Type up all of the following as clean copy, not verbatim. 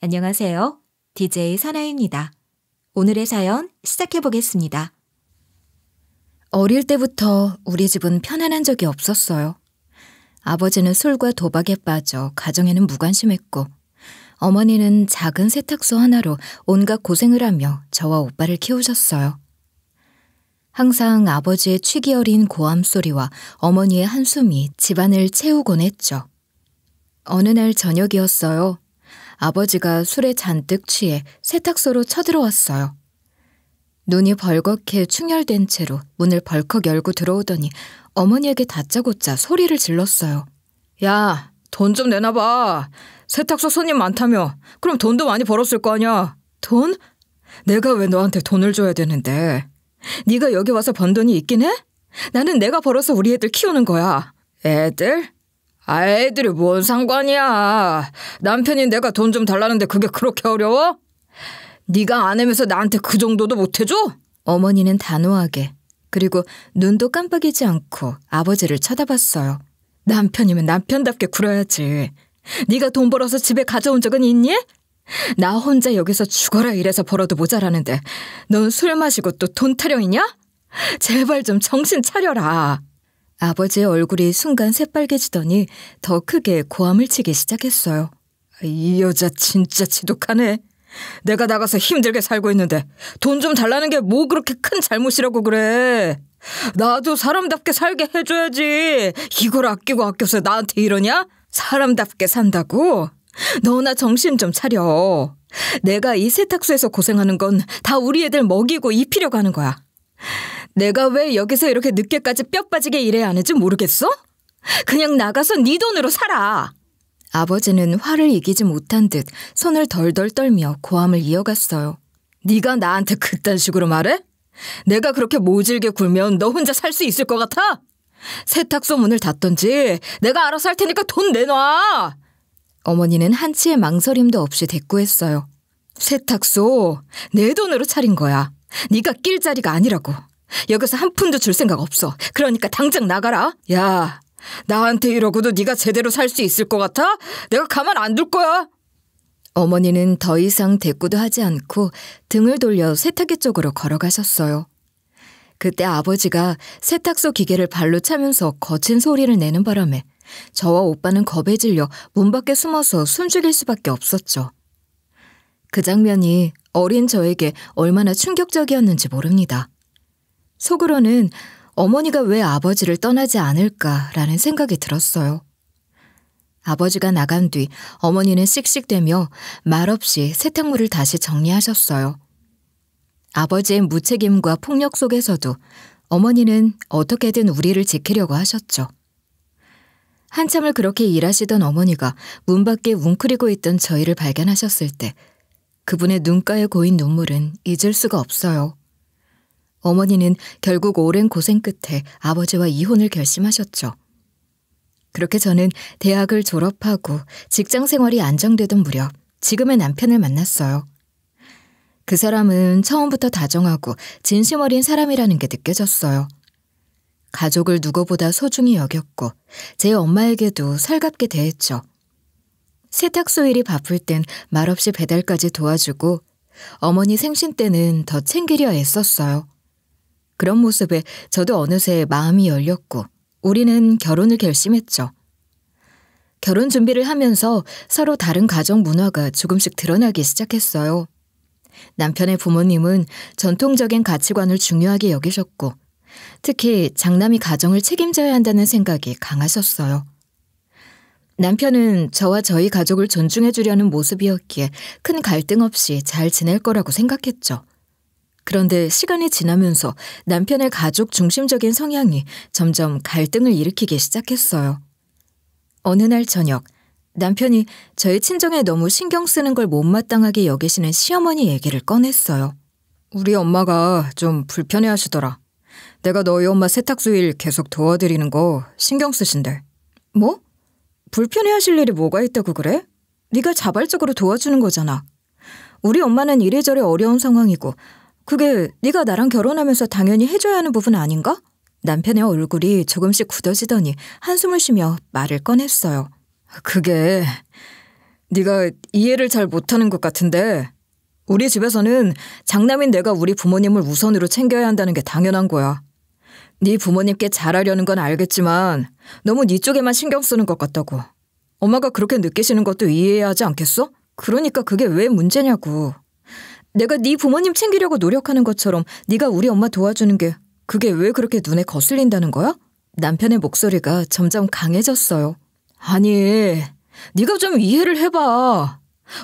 안녕하세요. DJ 사나입니다. 오늘의 사연 시작해 보겠습니다. 어릴 때부터 우리 집은 편안한 적이 없었어요. 아버지는 술과 도박에 빠져 가정에는 무관심했고 어머니는 작은 세탁소 하나로 온갖 고생을 하며 저와 오빠를 키우셨어요. 항상 아버지의 취기 어린 고함 소리와 어머니의 한숨이 집안을 채우곤 했죠. 어느 날 저녁이었어요. 아버지가 술에 잔뜩 취해 세탁소로 쳐들어왔어요. 눈이 벌겋게 충혈된 채로 문을 벌컥 열고 들어오더니 어머니에게 다짜고짜 소리를 질렀어요. 야, 돈 좀 내놔봐. 세탁소 손님 많다며. 그럼 돈도 많이 벌었을 거 아니야. 돈? 내가 왜 너한테 돈을 줘야 되는데. 네가 여기 와서 번 돈이 있긴 해? 나는 내가 벌어서 우리 애들 키우는 거야. 애들? 아, 애들이 뭔 상관이야. 남편이 내가 돈 좀 달라는데 그게 그렇게 어려워? 네가 안 해면서 나한테 그 정도도 못 해줘? 어머니는 단호하게 그리고 눈도 깜빡이지 않고 아버지를 쳐다봤어요. 남편이면 남편답게 굴어야지. 네가 돈 벌어서 집에 가져온 적은 있니? 나 혼자 여기서 죽어라 이래서 벌어도 모자라는데 넌 술 마시고 또 돈 타령이냐? 제발 좀 정신 차려라. 아버지의 얼굴이 순간 새빨개지더니 더 크게 고함을 치기 시작했어요. 이 여자 진짜 지독하네. 내가 나가서 힘들게 살고 있는데 돈 좀 달라는 게 뭐 그렇게 큰 잘못이라고 그래. 나도 사람답게 살게 해줘야지. 이걸 아끼고 아껴서 나한테 이러냐? 사람답게 산다고? 너나 정신 좀 차려. 내가 이 세탁소에서 고생하는 건 다 우리 애들 먹이고 입히려고 하는 거야. 내가 왜 여기서 이렇게 늦게까지 뼈 빠지게 일해야 하는지 모르겠어? 그냥 나가서 네 돈으로 살아. 아버지는 화를 이기지 못한 듯 손을 덜덜 떨며 고함을 이어갔어요. 네가 나한테 그딴 식으로 말해? 내가 그렇게 모질게 굴면 너 혼자 살 수 있을 것 같아? 세탁소 문을 닫던지 내가 알아서 할 테니까 돈 내놔. 어머니는 한치의 망설임도 없이 대꾸했어요. 세탁소 내 돈으로 차린 거야. 네가 낄 자리가 아니라고. 여기서 한 푼도 줄 생각 없어. 그러니까 당장 나가라. 야, 나한테 이러고도 네가 제대로 살 수 있을 것 같아? 내가 가만 안 둘 거야. 어머니는 더 이상 대꾸도 하지 않고 등을 돌려 세탁기 쪽으로 걸어가셨어요. 그때 아버지가 세탁소 기계를 발로 차면서 거친 소리를 내는 바람에 저와 오빠는 겁에 질려 문 밖에 숨어서 숨죽일 수밖에 없었죠. 그 장면이 어린 저에게 얼마나 충격적이었는지 모릅니다. 속으로는 어머니가 왜 아버지를 떠나지 않을까라는 생각이 들었어요. 아버지가 나간 뒤 어머니는 씩씩대며 말없이 세탁물을 다시 정리하셨어요. 아버지의 무책임과 폭력 속에서도 어머니는 어떻게든 우리를 지키려고 하셨죠. 한참을 그렇게 일하시던 어머니가 문 밖에 웅크리고 있던 저희를 발견하셨을 때 그분의 눈가에 고인 눈물은 잊을 수가 없어요. 어머니는 결국 오랜 고생 끝에 아버지와 이혼을 결심하셨죠. 그렇게 저는 대학을 졸업하고 직장 생활이 안정되던 무렵 지금의 남편을 만났어요. 그 사람은 처음부터 다정하고 진심 어린 사람이라는 게 느껴졌어요. 가족을 누구보다 소중히 여겼고 제 엄마에게도 살갑게 대했죠. 세탁소 일이 바쁠 땐 말없이 배달까지 도와주고 어머니 생신 때는 더 챙기려 애썼어요. 그런 모습에 저도 어느새 마음이 열렸고 우리는 결혼을 결심했죠. 결혼 준비를 하면서 서로 다른 가정 문화가 조금씩 드러나기 시작했어요. 남편의 부모님은 전통적인 가치관을 중요하게 여기셨고 특히 장남이 가정을 책임져야 한다는 생각이 강하셨어요. 남편은 저와 저희 가족을 존중해 주려는 모습이었기에 큰 갈등 없이 잘 지낼 거라고 생각했죠. 그런데 시간이 지나면서 남편의 가족 중심적인 성향이 점점 갈등을 일으키기 시작했어요. 어느 날 저녁, 남편이 저희 친정에 너무 신경 쓰는 걸 못마땅하게 여기시는 시어머니 얘기를 꺼냈어요. 우리 엄마가 좀 불편해하시더라. 내가 너희 엄마 세탁소 일 계속 도와드리는 거 신경 쓰신대. 뭐? 불편해하실 일이 뭐가 있다고 그래? 네가 자발적으로 도와주는 거잖아. 우리 엄마는 이래저래 어려운 상황이고 그게 네가 나랑 결혼하면서 당연히 해줘야 하는 부분 아닌가? 남편의 얼굴이 조금씩 굳어지더니 한숨을 쉬며 말을 꺼냈어요. 그게 네가 이해를 잘 못하는 것 같은데 우리 집에서는 장남인 내가 우리 부모님을 우선으로 챙겨야 한다는 게 당연한 거야. 네 부모님께 잘하려는 건 알겠지만 너무 네 쪽에만 신경 쓰는 것 같다고. 엄마가 그렇게 느끼시는 것도 이해해야 하지 않겠어? 그러니까 그게 왜 문제냐고. 내가 네 부모님 챙기려고 노력하는 것처럼 네가 우리 엄마 도와주는 게 그게 왜 그렇게 눈에 거슬린다는 거야? 남편의 목소리가 점점 강해졌어요. 아니, 네가 좀 이해를 해봐.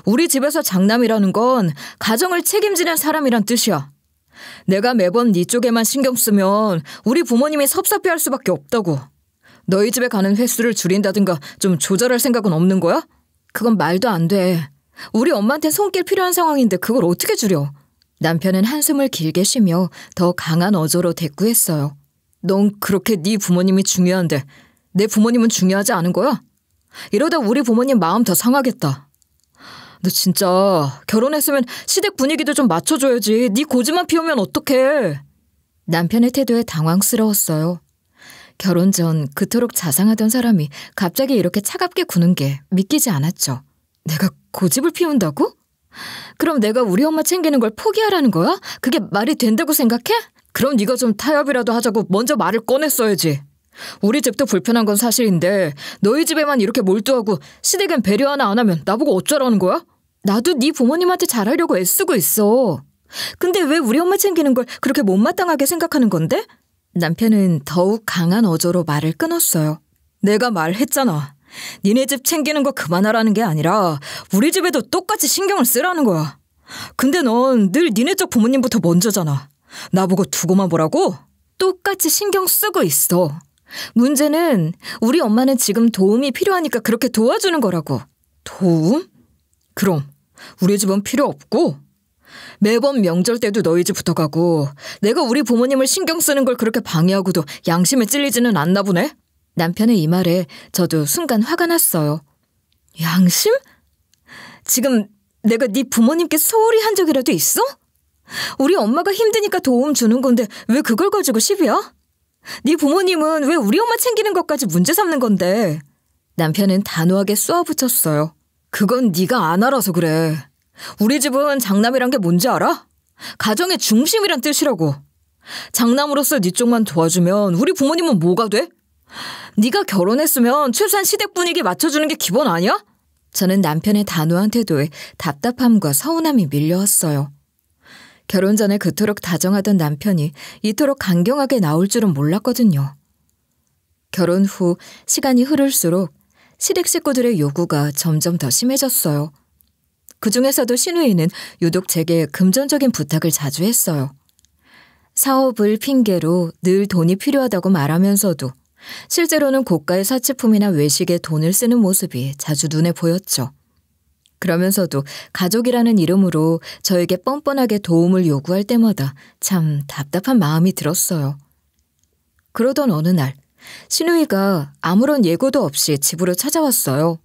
우리 집에서 장남이라는 건 가정을 책임지는 사람이란 뜻이야. 내가 매번 네 쪽에만 신경 쓰면 우리 부모님이 섭섭해할 수밖에 없다고. 너희 집에 가는 횟수를 줄인다든가 좀 조절할 생각은 없는 거야? 그건 말도 안 돼. 우리 엄마한테 손길 필요한 상황인데 그걸 어떻게 줄여? 남편은 한숨을 길게 쉬며 더 강한 어조로 대꾸했어요. 넌 그렇게 네 부모님이 중요한데 내 부모님은 중요하지 않은 거야? 이러다 우리 부모님 마음 더 상하겠다. 너 진짜 결혼했으면 시댁 분위기도 좀 맞춰줘야지. 네 고집만 피우면 어떡해. 남편의 태도에 당황스러웠어요. 결혼 전 그토록 자상하던 사람이 갑자기 이렇게 차갑게 구는 게 믿기지 않았죠. 내가 고집을 피운다고? 그럼 내가 우리 엄마 챙기는 걸 포기하라는 거야? 그게 말이 된다고 생각해? 그럼 네가 좀 타협이라도 하자고 먼저 말을 꺼냈어야지. 우리 집도 불편한 건 사실인데 너희 집에만 이렇게 몰두하고 시댁엔 배려 하나 안 하면 나보고 어쩌라는 거야? 나도 네 부모님한테 잘하려고 애쓰고 있어. 근데 왜 우리 엄마 챙기는 걸 그렇게 못마땅하게 생각하는 건데? 남편은 더욱 강한 어조로 말을 끊었어요. 내가 말했잖아. 니네 집 챙기는 거 그만하라는 게 아니라 우리 집에도 똑같이 신경을 쓰라는 거야. 근데 넌 늘 니네 쪽 부모님부터 먼저잖아. 나보고 두고만 보라고? 똑같이 신경 쓰고 있어. 문제는 우리 엄마는 지금 도움이 필요하니까 그렇게 도와주는 거라고. 도움? 그럼 우리 집은 필요 없고? 매번 명절 때도 너희 집부터 가고 내가 우리 부모님을 신경 쓰는 걸 그렇게 방해하고도 양심에 찔리지는 않나 보네? 남편의 이 말에 저도 순간 화가 났어요. 양심? 지금 내가 네 부모님께 소홀히 한 적이라도 있어? 우리 엄마가 힘드니까 도움 주는 건데 왜 그걸 가지고 시비야? 네 부모님은 왜 우리 엄마 챙기는 것까지 문제 삼는 건데? 남편은 단호하게 쏘아붙였어요. 그건 네가 안 알아서 그래. 우리 집은 장남이란 게 뭔지 알아? 가정의 중심이란 뜻이라고. 장남으로서 네 쪽만 도와주면 우리 부모님은 뭐가 돼? 네가 결혼했으면 최소한 시댁 분위기 맞춰주는 게 기본 아니야? 저는 남편의 단호한 태도에 답답함과 서운함이 밀려왔어요. 결혼 전에 그토록 다정하던 남편이 이토록 강경하게 나올 줄은 몰랐거든요. 결혼 후 시간이 흐를수록 시댁 식구들의 요구가 점점 더 심해졌어요. 그중에서도 신우이는 유독 제게 금전적인 부탁을 자주 했어요. 사업을 핑계로 늘 돈이 필요하다고 말하면서도 실제로는 고가의 사치품이나 외식에 돈을 쓰는 모습이 자주 눈에 보였죠. 그러면서도 가족이라는 이름으로 저에게 뻔뻔하게 도움을 요구할 때마다 참 답답한 마음이 들었어요. 그러던 어느 날 신우이가 아무런 예고도 없이 집으로 찾아왔어요.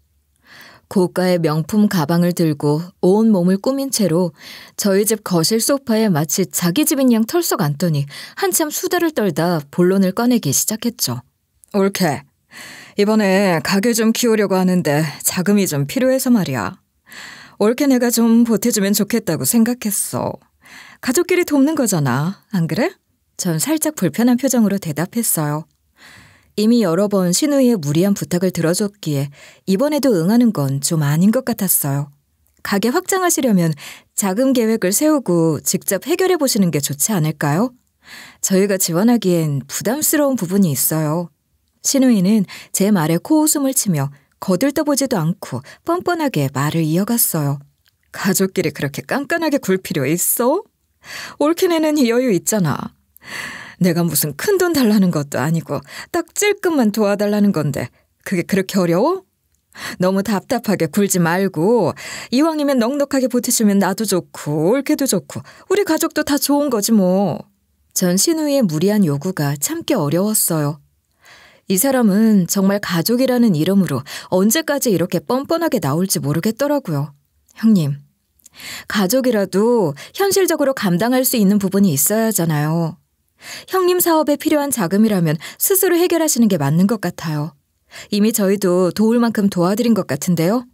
고가의 명품 가방을 들고 온 몸을 꾸민 채로 저희 집 거실 소파에 마치 자기 집인 양 털썩 앉더니 한참 수다를 떨다 본론을 꺼내기 시작했죠. 옳게. 이번에 가게 좀 키우려고 하는데 자금이 좀 필요해서 말이야. 옳게 내가 좀 보태주면 좋겠다고 생각했어. 가족끼리 돕는 거잖아. 안 그래? 전 살짝 불편한 표정으로 대답했어요. 이미 여러 번 신우이의 무리한 부탁을 들어줬기에 이번에도 응하는 건 좀 아닌 것 같았어요. 가게 확장하시려면 자금 계획을 세우고 직접 해결해 보시는 게 좋지 않을까요? 저희가 지원하기엔 부담스러운 부분이 있어요. 신우이는 제 말에 코웃음을 치며 거들떠보지도 않고 뻔뻔하게 말을 이어갔어요. 가족끼리 그렇게 깐깐하게 굴 필요 있어? 옳게 내는 여유 있잖아. 내가 무슨 큰돈 달라는 것도 아니고 딱 찔끔만 도와달라는 건데 그게 그렇게 어려워? 너무 답답하게 굴지 말고 이왕이면 넉넉하게 보태주면 나도 좋고 옳게도 좋고 우리 가족도 다 좋은 거지 뭐. 전 신우이의 무리한 요구가 참기 어려웠어요. 이 사람은 정말 가족이라는 이름으로 언제까지 이렇게 뻔뻔하게 나올지 모르겠더라고요. 형님, 가족이라도 현실적으로 감당할 수 있는 부분이 있어야 하잖아요. 형님 사업에 필요한 자금이라면 스스로 해결하시는 게 맞는 것 같아요. 이미 저희도 도울 만큼 도와드린 것 같은데요.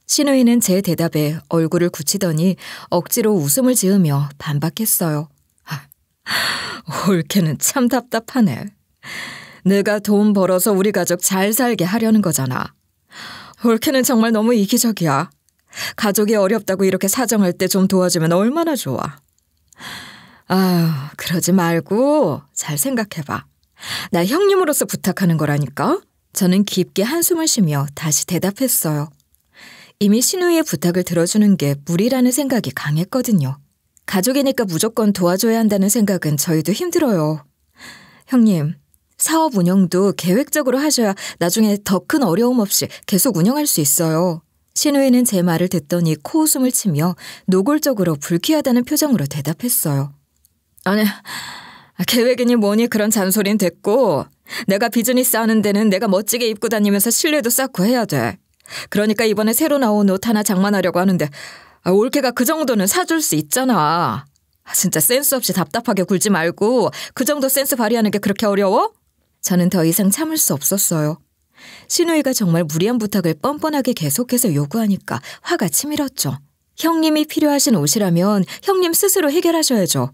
신우이는 제 대답에 얼굴을 굳히더니 억지로 웃음을 지으며 반박했어요. 올케는 참 답답하네. 내가 돈 벌어서 우리 가족 잘 살게 하려는 거잖아. 올케는 정말 너무 이기적이야. 가족이 어렵다고 이렇게 사정할 때 좀 도와주면 얼마나 좋아. 그러지 말고 잘 생각해봐. 나 형님으로서 부탁하는 거라니까? 저는 깊게 한숨을 쉬며 다시 대답했어요. 이미 신우이의 부탁을 들어주는 게 무리라는 생각이 강했거든요. 가족이니까 무조건 도와줘야 한다는 생각은 저희도 힘들어요. 형님, 사업 운영도 계획적으로 하셔야 나중에 더 큰 어려움 없이 계속 운영할 수 있어요. 신우이는 제 말을 듣더니 코웃음을 치며 노골적으로 불쾌하다는 표정으로 대답했어요. 아니, 계획이니 뭐니 그런 잔소리는 됐고, 내가 비즈니스 하는 데는 내가 멋지게 입고 다니면서 신뢰도 쌓고 해야 돼. 그러니까 이번에 새로 나온 옷 하나 장만하려고 하는데 올케가 그 정도는 사줄 수 있잖아. 진짜 센스 없이 답답하게 굴지 말고 그 정도 센스 발휘하는 게 그렇게 어려워? 저는 더 이상 참을 수 없었어요. 신우이가 정말 무리한 부탁을 뻔뻔하게 계속해서 요구하니까 화가 치밀었죠. 형님이 필요하신 옷이라면 형님 스스로 해결하셔야죠.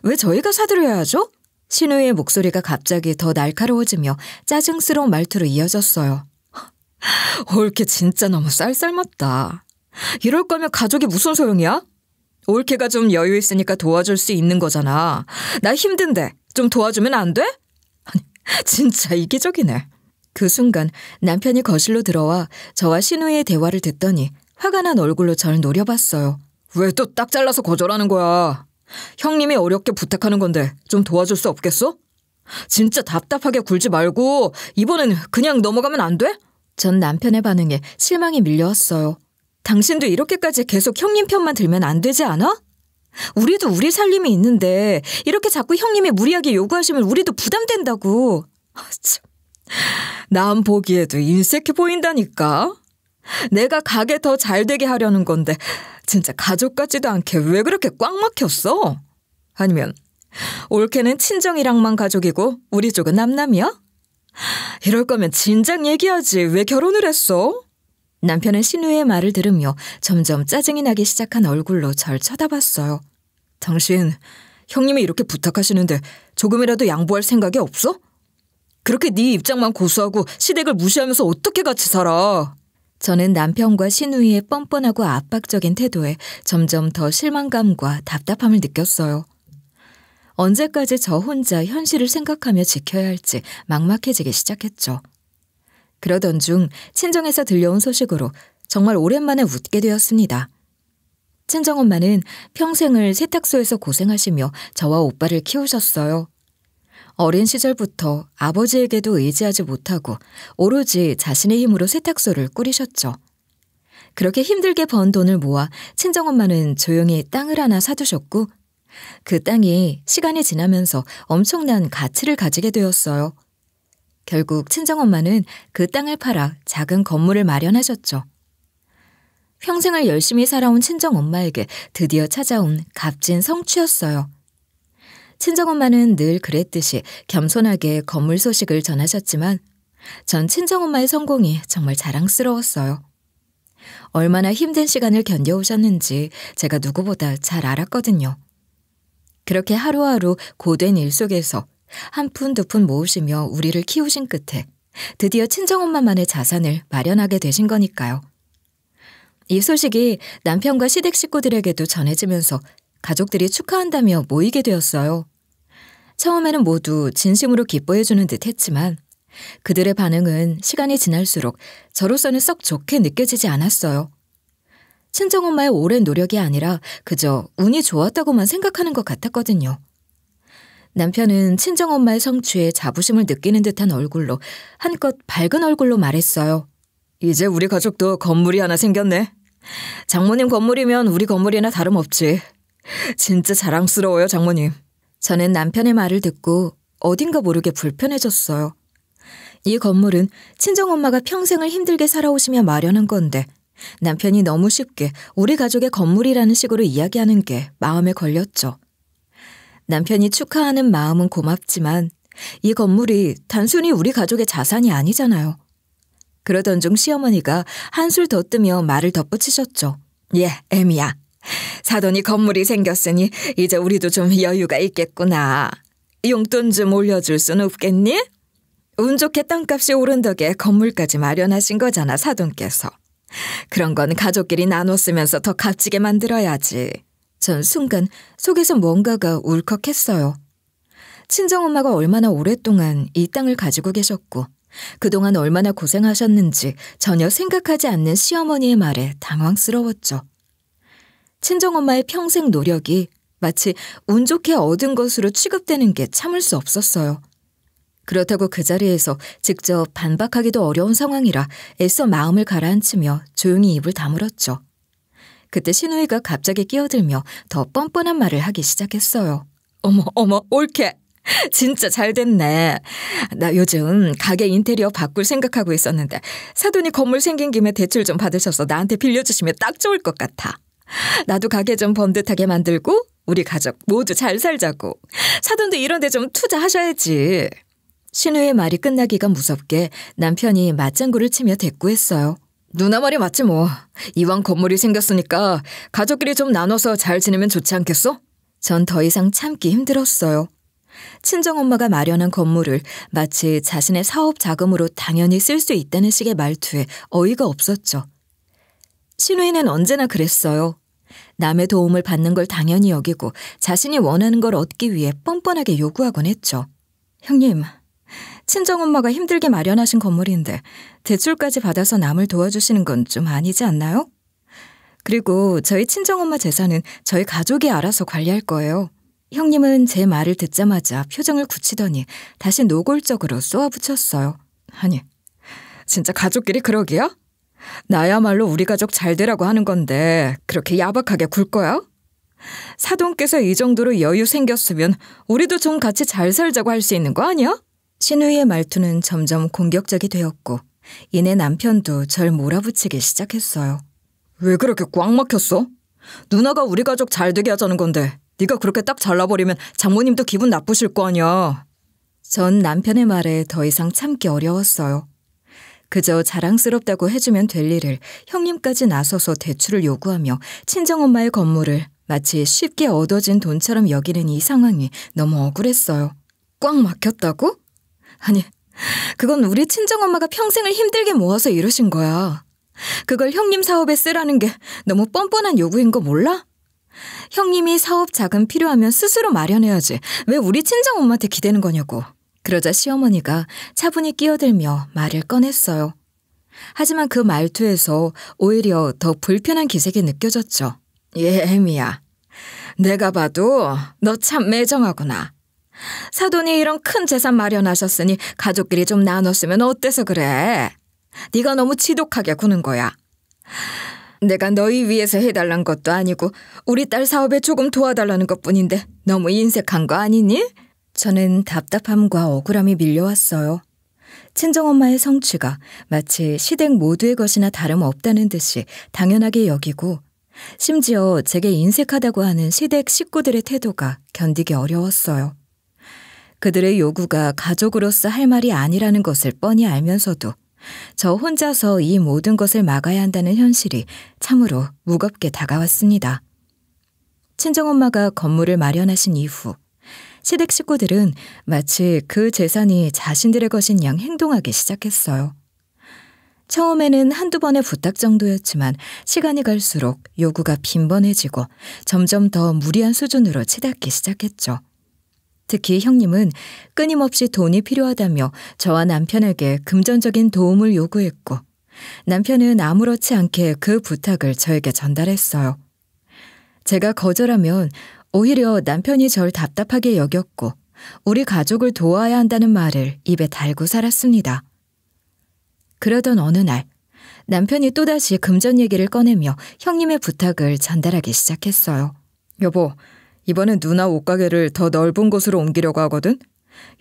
왜 저희가 사드려야 하죠? 신우이의 목소리가 갑자기 더 날카로워지며 짜증스러운 말투로 이어졌어요. 올케 진짜 너무 쌀쌀맞다. 이럴 거면 가족이 무슨 소용이야? 올케가 좀 여유 있으니까 도와줄 수 있는 거잖아. 나 힘든데 좀 도와주면 안 돼? 아니, 진짜 이기적이네. 그 순간 남편이 거실로 들어와 저와 신우이의 대화를 듣더니 화가 난 얼굴로 저를 노려봤어요. 왜 또 딱 잘라서 거절하는 거야? 형님이 어렵게 부탁하는 건데 좀 도와줄 수 없겠어? 진짜 답답하게 굴지 말고 이번엔 그냥 넘어가면 안 돼? 전 남편의 반응에 실망이 밀려왔어요. 당신도 이렇게까지 계속 형님 편만 들면 안 되지 않아? 우리도 우리 살림이 있는데 이렇게 자꾸 형님이 무리하게 요구하시면 우리도 부담된다고. 남 보기에도 인색해 보인다니까. 내가 가게 더 잘 되게 하려는 건데 진짜 가족 같지도 않게 왜 그렇게 꽉 막혔어? 아니면 올케는 친정이랑만 가족이고 우리 쪽은 남남이야? 이럴 거면 진작 얘기하지 왜 결혼을 했어? 남편은 신우의 말을 들으며 점점 짜증이 나기 시작한 얼굴로 절 쳐다봤어요. 당신 형님이 이렇게 부탁하시는데 조금이라도 양보할 생각이 없어? 그렇게 네 입장만 고수하고 시댁을 무시하면서 어떻게 같이 살아? 저는 남편과 신우이의 뻔뻔하고 압박적인 태도에 점점 더 실망감과 답답함을 느꼈어요. 언제까지 저 혼자 현실을 생각하며 지켜야 할지 막막해지기 시작했죠. 그러던 중 친정에서 들려온 소식으로 정말 오랜만에 웃게 되었습니다. 친정엄마는 평생을 세탁소에서 고생하시며 저와 오빠를 키우셨어요. 어린 시절부터 아버지에게도 의지하지 못하고 오로지 자신의 힘으로 세탁소를 꾸리셨죠. 그렇게 힘들게 번 돈을 모아 친정엄마는 조용히 땅을 하나 사두셨고 그 땅이 시간이 지나면서 엄청난 가치를 가지게 되었어요. 결국 친정엄마는 그 땅을 팔아 작은 건물을 마련하셨죠. 평생을 열심히 살아온 친정엄마에게 드디어 찾아온 값진 성취였어요. 친정엄마는 늘 그랬듯이 겸손하게 건물 소식을 전하셨지만 전 친정엄마의 성공이 정말 자랑스러웠어요. 얼마나 힘든 시간을 견뎌오셨는지 제가 누구보다 잘 알았거든요. 그렇게 하루하루 고된 일 속에서 한 푼 두 푼 모으시며 우리를 키우신 끝에 드디어 친정엄마만의 자산을 마련하게 되신 거니까요. 이 소식이 남편과 시댁 식구들에게도 전해지면서 가족들이 축하한다며 모이게 되었어요. 처음에는 모두 진심으로 기뻐해주는 듯 했지만 그들의 반응은 시간이 지날수록 저로서는 썩 좋게 느껴지지 않았어요. 친정엄마의 오랜 노력이 아니라 그저 운이 좋았다고만 생각하는 것 같았거든요. 남편은 친정엄마의 성취에 자부심을 느끼는 듯한 얼굴로 한껏 밝은 얼굴로 말했어요. 이제 우리 가족도 건물이 하나 생겼네. 장모님 건물이면 우리 건물이나 다름없지. 진짜 자랑스러워요, 장모님. 저는 남편의 말을 듣고 어딘가 모르게 불편해졌어요. 이 건물은 친정엄마가 평생을 힘들게 살아오시며 마련한 건데 남편이 너무 쉽게 우리 가족의 건물이라는 식으로 이야기하는 게 마음에 걸렸죠. 남편이 축하하는 마음은 고맙지만 이 건물이 단순히 우리 가족의 자산이 아니잖아요. 그러던 중 시어머니가 한술 더 뜨며 말을 덧붙이셨죠. 예, 애미야. 사돈이 건물이 생겼으니 이제 우리도 좀 여유가 있겠구나. 용돈 좀 올려줄 순 없겠니? 운 좋게 땅값이 오른 덕에 건물까지 마련하신 거잖아, 사돈께서. 그런 건 가족끼리 나눠 쓰면서 더 값지게 만들어야지. 전 순간 속에서 뭔가가 울컥했어요. 친정엄마가 얼마나 오랫동안 이 땅을 가지고 계셨고 그동안 얼마나 고생하셨는지 전혀 생각하지 않는 시어머니의 말에 당황스러웠죠. 친정엄마의 평생 노력이 마치 운 좋게 얻은 것으로 취급되는 게 참을 수 없었어요. 그렇다고 그 자리에서 직접 반박하기도 어려운 상황이라 애써 마음을 가라앉히며 조용히 입을 다물었죠. 그때 신우이가 갑자기 끼어들며 더 뻔뻔한 말을 하기 시작했어요. 어머, 옳게. 진짜 잘 됐네. 나 요즘 가게 인테리어 바꿀 생각하고 있었는데 사돈이 건물 생긴 김에 대출 좀 받으셔서 나한테 빌려주시면 딱 좋을 것 같아. 나도 가게 좀 번듯하게 만들고 우리 가족 모두 잘 살자고. 사돈도 이런 데 좀 투자하셔야지. 신우의 말이 끝나기가 무섭게 남편이 맞장구를 치며 대꾸했어요. 누나 말이 맞지 뭐. 이왕 건물이 생겼으니까 가족끼리 좀 나눠서 잘 지내면 좋지 않겠어? 전 더 이상 참기 힘들었어요. 친정엄마가 마련한 건물을 마치 자신의 사업 자금으로 당연히 쓸 수 있다는 식의 말투에 어이가 없었죠. 신우이는 언제나 그랬어요. 남의 도움을 받는 걸 당연히 여기고 자신이 원하는 걸 얻기 위해 뻔뻔하게 요구하곤 했죠. 형님, 친정엄마가 힘들게 마련하신 건물인데 대출까지 받아서 남을 도와주시는 건 좀 아니지 않나요? 그리고 저희 친정엄마 재산은 저희 가족이 알아서 관리할 거예요. 형님은 제 말을 듣자마자 표정을 굳히더니 다시 노골적으로 쏘아붙였어요. 아니, 진짜 가족끼리 그러기야? 나야말로 우리 가족 잘 되라고 하는 건데 그렇게 야박하게 굴 거야? 사돈께서 이 정도로 여유 생겼으면 우리도 좀 같이 잘 살자고 할 수 있는 거 아니야? 신우이의 말투는 점점 공격적이 되었고 이내 남편도 절 몰아붙이기 시작했어요. 왜 그렇게 꽉 막혔어? 누나가 우리 가족 잘 되게 하자는 건데 네가 그렇게 딱 잘라버리면 장모님도 기분 나쁘실 거 아니야. 전 남편의 말에 더 이상 참기 어려웠어요. 그저 자랑스럽다고 해주면 될 일을 형님까지 나서서 대출을 요구하며 친정엄마의 건물을 마치 쉽게 얻어진 돈처럼 여기는 이 상황이 너무 억울했어요. 꽉 막혔다고? 아니, 그건 우리 친정엄마가 평생을 힘들게 모아서 이루신 거야. 그걸 형님 사업에 쓰라는 게 너무 뻔뻔한 요구인 거 몰라? 형님이 사업 자금 필요하면 스스로 마련해야지 왜 우리 친정엄마한테 기대는 거냐고. 그러자 시어머니가 차분히 끼어들며 말을 꺼냈어요. 하지만 그 말투에서 오히려 더 불편한 기색이 느껴졌죠. 예, 애미야. 내가 봐도 너 참 매정하구나. 사돈이 이런 큰 재산 마련하셨으니 가족끼리 좀 나눴으면 어때서 그래? 네가 너무 지독하게 구는 거야. 내가 너희 위해서 해달란 것도 아니고 우리 딸 사업에 조금 도와달라는 것뿐인데 너무 인색한 거 아니니? 저는 답답함과 억울함이 밀려왔어요. 친정엄마의 성취가 마치 시댁 모두의 것이나 다름없다는 듯이 당연하게 여기고 심지어 제게 인색하다고 하는 시댁 식구들의 태도가 견디기 어려웠어요. 그들의 요구가 가족으로서 할 말이 아니라는 것을 뻔히 알면서도 저 혼자서 이 모든 것을 막아야 한다는 현실이 참으로 무겁게 다가왔습니다. 친정엄마가 건물을 마련하신 이후 시댁 식구들은 마치 그 재산이 자신들의 것인 양 행동하기 시작했어요. 처음에는 한두 번의 부탁 정도였지만 시간이 갈수록 요구가 빈번해지고 점점 더 무리한 수준으로 치닫기 시작했죠. 특히 형님은 끊임없이 돈이 필요하다며 저와 남편에게 금전적인 도움을 요구했고 남편은 아무렇지 않게 그 부탁을 저에게 전달했어요. 제가 거절하면 오히려 남편이 절 답답하게 여겼고 우리 가족을 도와야 한다는 말을 입에 달고 살았습니다. 그러던 어느 날 남편이 또다시 금전 얘기를 꺼내며 형님의 부탁을 전달하기 시작했어요. 여보, 이번엔 누나 옷가게를 더 넓은 곳으로 옮기려고 하거든?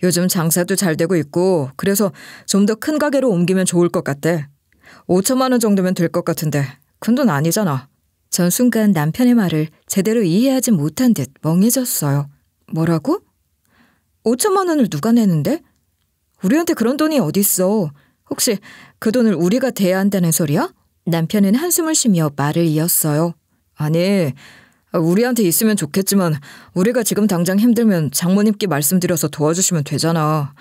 요즘 장사도 잘 되고 있고 그래서 좀 더 큰 가게로 옮기면 좋을 것 같대. 5천만 원 정도면 될 것 같은데 큰 돈 아니잖아. 전 순간 남편의 말을 제대로 이해하지 못한 듯 멍해졌어요. 뭐라고? 5천만 원을 누가 내는데? 우리한테 그런 돈이 어딨어. 혹시 그 돈을 우리가 대야 한다는 소리야? 남편은 한숨을 쉬며 말을 이었어요. 아니, 우리한테 있으면 좋겠지만 우리가 지금 당장 힘들면 장모님께 말씀드려서 도와주시면 되잖아.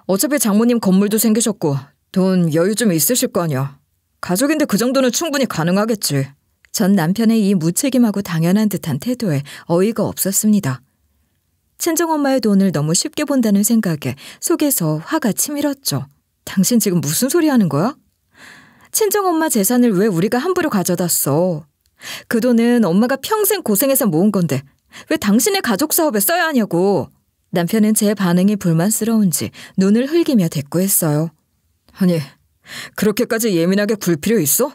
어차피 장모님 건물도 생기셨고 돈 여유 좀 있으실 거 아니야. 가족인데 그 정도는 충분히 가능하겠지. 전 남편의 이 무책임하고 당연한 듯한 태도에 어이가 없었습니다. 친정엄마의 돈을 너무 쉽게 본다는 생각에 속에서 화가 치밀었죠. 당신 지금 무슨 소리 하는 거야? 친정엄마 재산을 왜 우리가 함부로 가져다 써? 그 돈은 엄마가 평생 고생해서 모은 건데 왜 당신의 가족 사업에 써야 하냐고. 남편은 제 반응이 불만스러운지 눈을 흘기며 대꾸했어요. 아니, 그렇게까지 예민하게 굴 필요 있어?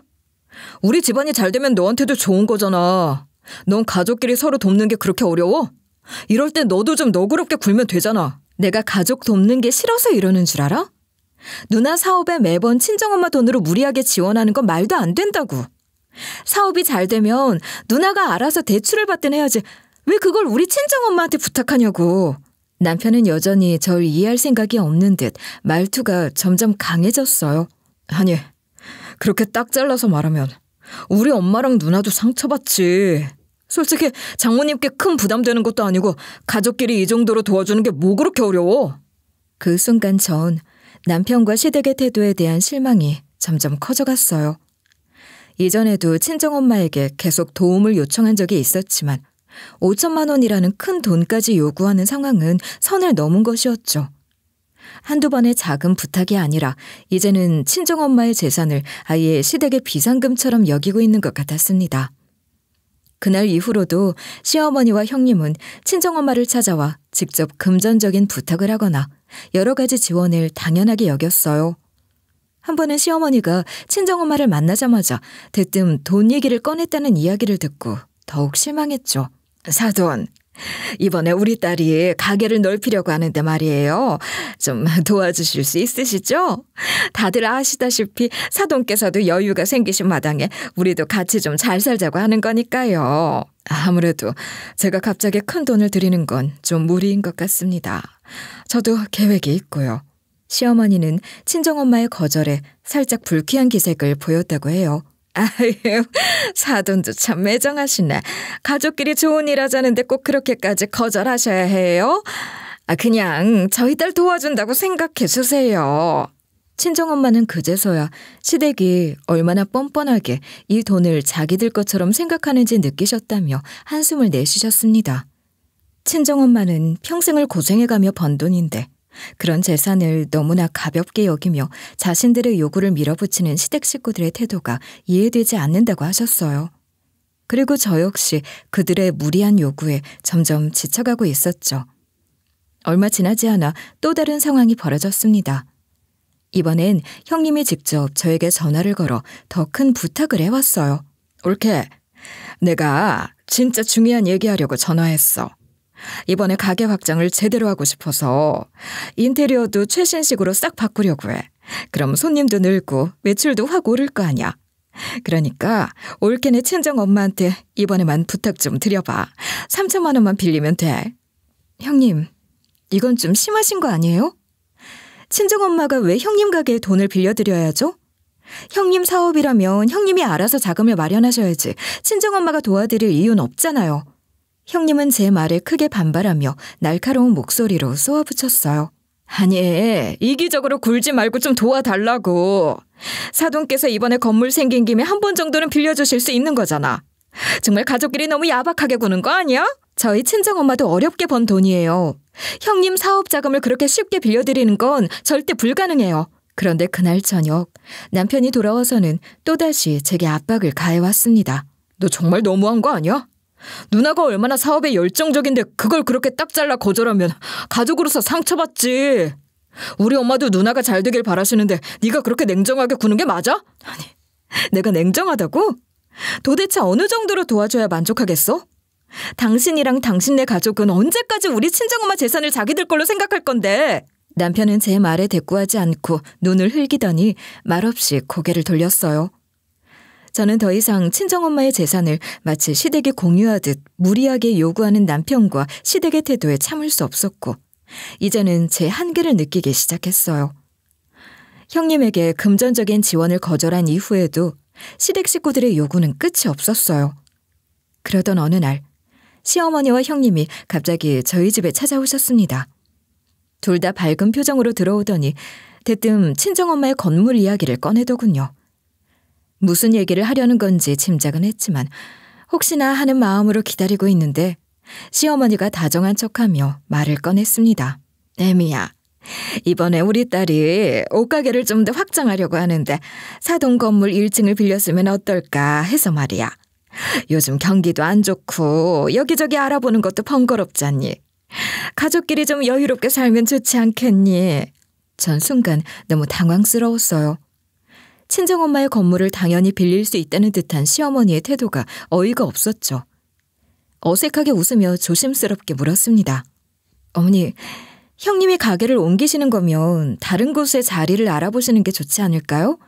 우리 집안이 잘 되면 너한테도 좋은 거잖아. 넌 가족끼리 서로 돕는 게 그렇게 어려워? 이럴 땐 너도 좀 너그럽게 굴면 되잖아. 내가 가족 돕는 게 싫어서 이러는 줄 알아? 누나 사업에 매번 친정엄마 돈으로 무리하게 지원하는 건 말도 안 된다고. 사업이 잘 되면 누나가 알아서 대출을 받든 해야지 왜 그걸 우리 친정엄마한테 부탁하냐고. 남편은 여전히 절 이해할 생각이 없는 듯 말투가 점점 강해졌어요. 아니, 그렇게 딱 잘라서 말하면 우리 엄마랑 누나도 상처받지. 솔직히 장모님께 큰 부담되는 것도 아니고 가족끼리 이 정도로 도와주는 게 뭐 그렇게 어려워. 그 순간 전 남편과 시댁의 태도에 대한 실망이 점점 커져갔어요. 이전에도 친정엄마에게 계속 도움을 요청한 적이 있었지만 5천만 원이라는 큰 돈까지 요구하는 상황은 선을 넘은 것이었죠. 한두 번의 작은 부탁이 아니라 이제는 친정엄마의 재산을 아예 시댁의 비상금처럼 여기고 있는 것 같았습니다. 그날 이후로도 시어머니와 형님은 친정엄마를 찾아와 직접 금전적인 부탁을 하거나 여러 가지 지원을 당연하게 여겼어요. 한 번은 시어머니가 친정엄마를 만나자마자 대뜸 돈 얘기를 꺼냈다는 이야기를 듣고 더욱 실망했죠. 사돈, 이번에 우리 딸이 가게를 넓히려고 하는데 말이에요. 좀 도와주실 수 있으시죠? 다들 아시다시피 사돈께서도 여유가 생기신 마당에 우리도 같이 좀 잘 살자고 하는 거니까요. 아무래도 제가 갑자기 큰 돈을 드리는 건 좀 무리인 것 같습니다. 저도 계획이 있고요. 시어머니는 친정엄마의 거절에 살짝 불쾌한 기색을 보였다고 해요. 아유, 사돈도 참 매정하시네. 가족끼리 좋은 일 하자는데 꼭 그렇게까지 거절하셔야 해요? 그냥 저희 딸 도와준다고 생각해 주세요. 친정엄마는 그제서야 시댁이 얼마나 뻔뻔하게 이 돈을 자기들 것처럼 생각하는지 느끼셨다며 한숨을 내쉬셨습니다. 친정엄마는 평생을 고생해가며 번 돈인데 그런 재산을 너무나 가볍게 여기며 자신들의 요구를 밀어붙이는 시댁 식구들의 태도가 이해되지 않는다고 하셨어요. 그리고 저 역시 그들의 무리한 요구에 점점 지쳐가고 있었죠. 얼마 지나지 않아 또 다른 상황이 벌어졌습니다. 이번엔 형님이 직접 저에게 전화를 걸어 더 큰 부탁을 해왔어요. 올케, 내가 진짜 중요한 얘기하려고 전화했어. 이번에 가게 확장을 제대로 하고 싶어서 인테리어도 최신식으로 싹 바꾸려고 해. 그럼 손님도 늘고 매출도 확 오를 거 아니야. 그러니까 올케네 친정엄마한테 이번에만 부탁 좀 드려봐. 3천만 원만 빌리면 돼. 형님, 이건 좀 심하신 거 아니에요? 친정엄마가 왜 형님 가게에 돈을 빌려드려야죠? 형님 사업이라면 형님이 알아서 자금을 마련하셔야지 친정엄마가 도와드릴 이유는 없잖아요. 형님은 제 말에 크게 반발하며 날카로운 목소리로 쏘아붙였어요. 아니, 이기적으로 굴지 말고 좀 도와달라고. 사돈께서 이번에 건물 생긴 김에 한 번 정도는 빌려주실 수 있는 거잖아. 정말 가족끼리 너무 야박하게 구는 거 아니야? 저희 친정엄마도 어렵게 번 돈이에요. 형님 사업 자금을 그렇게 쉽게 빌려드리는 건 절대 불가능해요. 그런데 그날 저녁 남편이 돌아와서는 또다시 제게 압박을 가해왔습니다. 너 정말 너무한 거 아니야? 누나가 얼마나 사업에 열정적인데 그걸 그렇게 딱 잘라 거절하면 가족으로서 상처받지. 우리 엄마도 누나가 잘 되길 바라시는데 네가 그렇게 냉정하게 구는 게 맞아? 아니, 내가 냉정하다고? 도대체 어느 정도로 도와줘야 만족하겠어? 당신이랑 당신네 가족은 언제까지 우리 친정엄마 재산을 자기들 걸로 생각할 건데? 남편은 제 말에 대꾸하지 않고 눈을 흘기더니 말없이 고개를 돌렸어요. 저는 더 이상 친정엄마의 재산을 마치 시댁이 공유하듯 무리하게 요구하는 남편과 시댁의 태도에 참을 수 없었고 이제는 제 한계를 느끼기 시작했어요. 형님에게 금전적인 지원을 거절한 이후에도 시댁 식구들의 요구는 끝이 없었어요. 그러던 어느 날 시어머니와 형님이 갑자기 저희 집에 찾아오셨습니다. 둘 다 밝은 표정으로 들어오더니 대뜸 친정엄마의 건물 이야기를 꺼내더군요. 무슨 얘기를 하려는 건지 짐작은 했지만 혹시나 하는 마음으로 기다리고 있는데 시어머니가 다정한 척하며 말을 꺼냈습니다. 애미야, 이번에 우리 딸이 옷가게를 좀 더 확장하려고 하는데 사동 건물 1층을 빌렸으면 어떨까 해서 말이야. 요즘 경기도 안 좋고 여기저기 알아보는 것도 번거롭잖니. 가족끼리 좀 여유롭게 살면 좋지 않겠니? 전 순간 너무 당황스러웠어요. 친정엄마의 건물을 당연히 빌릴 수 있다는 듯한 시어머니의 태도가 어이가 없었죠. 어색하게 웃으며 조심스럽게 물었습니다. 어머니, 형님이 가게를 옮기시는 거면 다른 곳에 자리를 알아보시는 게 좋지 않을까요?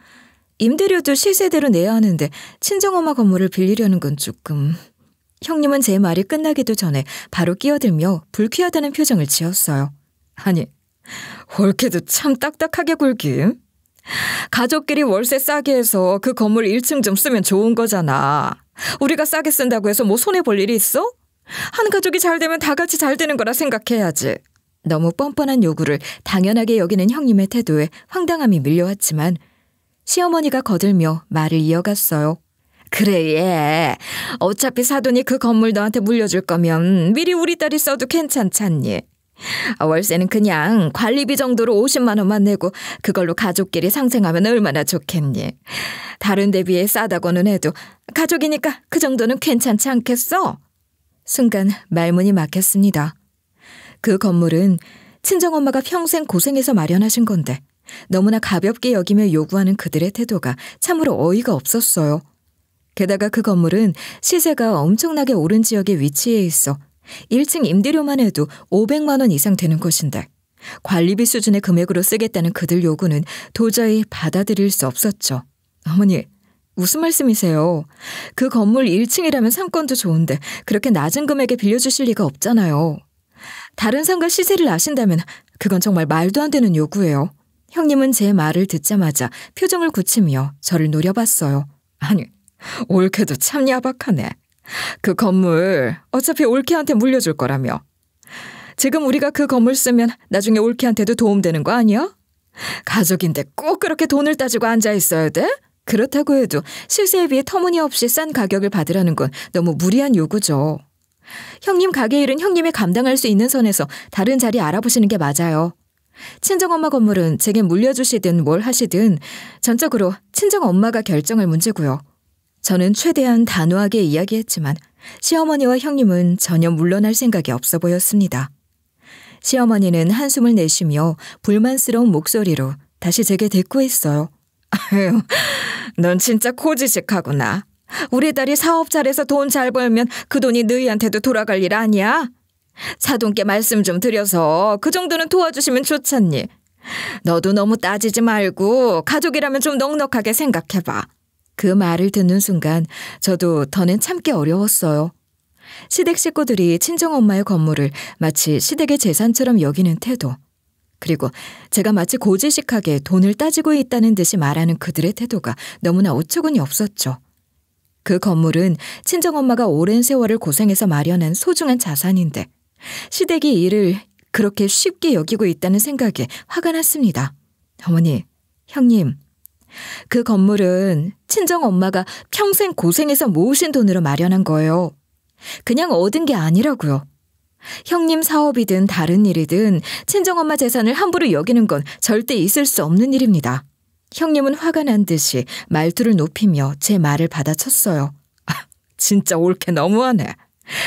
임대료도 시세대로 내야 하는데 친정엄마 건물을 빌리려는 건 조금... 형님은 제 말이 끝나기도 전에 바로 끼어들며 불쾌하다는 표정을 지었어요. 아니, 올케도 참 딱딱하게 굴김. 가족끼리 월세 싸게 해서 그 건물 1층 좀 쓰면 좋은 거잖아. 우리가 싸게 쓴다고 해서 뭐 손해볼 일이 있어? 한 가족이 잘 되면 다 같이 잘 되는 거라 생각해야지. 너무 뻔뻔한 요구를 당연하게 여기는 형님의 태도에 황당함이 밀려왔지만 시어머니가 거들며 말을 이어갔어요. 그래, 얘. 어차피 사돈이 그 건물 너한테 물려줄 거면 미리 우리 딸이 써도 괜찮잖니. 월세는 그냥 관리비 정도로 50만 원만 내고 그걸로 가족끼리 상생하면 얼마나 좋겠니. 다른 데 비해 싸다고는 해도 가족이니까 그 정도는 괜찮지 않겠어? 순간 말문이 막혔습니다. 그 건물은 친정엄마가 평생 고생해서 마련하신 건데 너무나 가볍게 여기며 요구하는 그들의 태도가 참으로 어이가 없었어요. 게다가 그 건물은 시세가 엄청나게 오른 지역에 위치해 있어 1층 임대료만 해도 500만 원 이상 되는 것인데 관리비 수준의 금액으로 쓰겠다는 그들 요구는 도저히 받아들일 수 없었죠. 어머니, 무슨 말씀이세요? 그 건물 1층이라면 상권도 좋은데 그렇게 낮은 금액에 빌려주실 리가 없잖아요. 다른 상가 시세를 아신다면 그건 정말 말도 안 되는 요구예요. 형님은 제 말을 듣자마자 표정을 굳히며 저를 노려봤어요. 아니, 올케도 참 야박하네. 그 건물 어차피 올케한테 물려줄 거라며. 지금 우리가 그 건물 쓰면 나중에 올케한테도 도움되는 거 아니야? 가족인데 꼭 그렇게 돈을 따지고 앉아있어야 돼? 그렇다고 해도 시세에 비해 터무니없이 싼 가격을 받으라는 건 너무 무리한 요구죠. 형님 가게 일은 형님이 감당할 수 있는 선에서 다른 자리 알아보시는 게 맞아요. 친정엄마 건물은 제게 물려주시든 뭘 하시든 전적으로 친정엄마가 결정할 문제고요. 저는 최대한 단호하게 이야기했지만 시어머니와 형님은 전혀 물러날 생각이 없어 보였습니다. 시어머니는 한숨을 내쉬며 불만스러운 목소리로 다시 제게 대꾸했어요. 아유, 넌 진짜 고지식하구나. 우리 딸이 사업 잘해서 돈 잘 벌면 그 돈이 너희한테도 돌아갈 일 아니야? 사돈께 말씀 좀 드려서 그 정도는 도와주시면 좋잖니. 너도 너무 따지지 말고 가족이라면 좀 넉넉하게 생각해봐. 그 말을 듣는 순간 저도 더는 참기 어려웠어요. 시댁 식구들이 친정엄마의 건물을 마치 시댁의 재산처럼 여기는 태도, 그리고 제가 마치 고지식하게 돈을 따지고 있다는 듯이 말하는 그들의 태도가 너무나 어처구니 없었죠. 그 건물은 친정엄마가 오랜 세월을 고생해서 마련한 소중한 자산인데 시댁이 이를 그렇게 쉽게 여기고 있다는 생각에 화가 났습니다. 어머니, 형님, 그 건물은 친정엄마가 평생 고생해서 모으신 돈으로 마련한 거예요. 그냥 얻은 게 아니라고요. 형님 사업이든 다른 일이든 친정엄마 재산을 함부로 여기는 건 절대 있을 수 없는 일입니다. 형님은 화가 난 듯이 말투를 높이며 제 말을 받아쳤어요. 진짜 옳게 너무하네.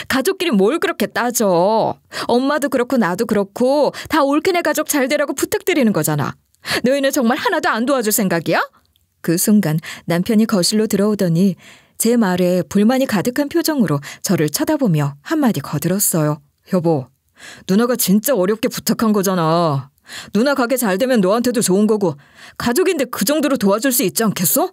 가족끼리 뭘 그렇게 따져. 엄마도 그렇고 나도 그렇고 다 올케네 가족 잘 되라고 부탁드리는 거잖아. 너희는 정말 하나도 안 도와줄 생각이야? 그 순간 남편이 거실로 들어오더니 제 말에 불만이 가득한 표정으로 저를 쳐다보며 한마디 거들었어요. 여보, 누나가 진짜 어렵게 부탁한 거잖아. 누나 가게 잘 되면 너한테도 좋은 거고 가족인데 그 정도로 도와줄 수 있지 않겠어?